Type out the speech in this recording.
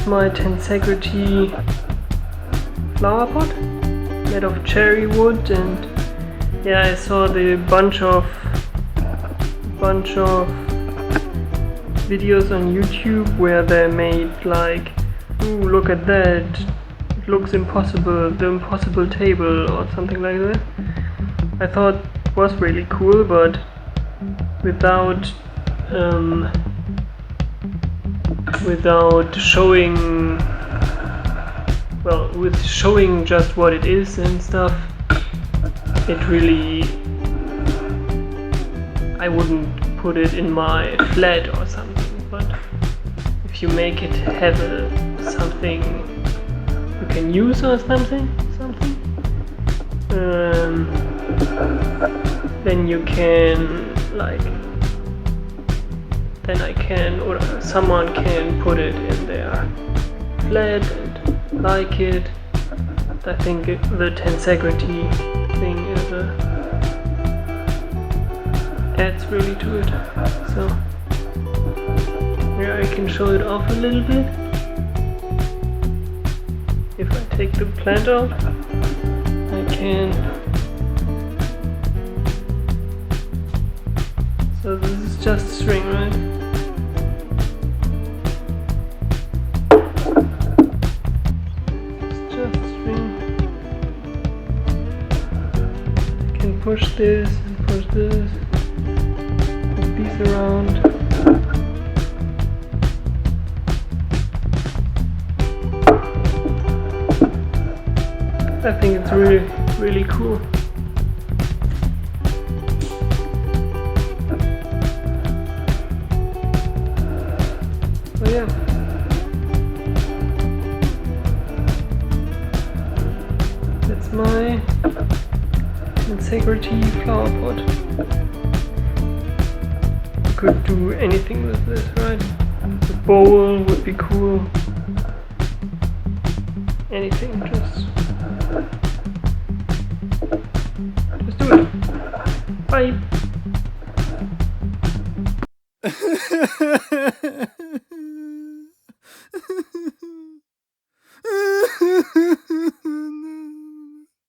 My Tensegrity flower pot made of cherry wood, and yeah, I saw the bunch of videos on YouTube where they made like, ooh, look at that, it looks impossible, the impossible table or something like that. I thought it was really cool, but without showing, well, with showing just what it is and stuff, it really, I wouldn't put it in my flat or something, but if you make it have something you can use or something, then you can, like, then I can, or someone can put it in their flat and like it. I think the Tensegrity thing is adds really to it. So here I can show it off a little bit. If I take the plant out, I can. So this is just a string, right? Push this and push this, put these around. I think it's really cool. So yeah. That's my Tensegrity flower pot. You could do anything with this, right? The bowl would be cool. Anything, just do it. Bye.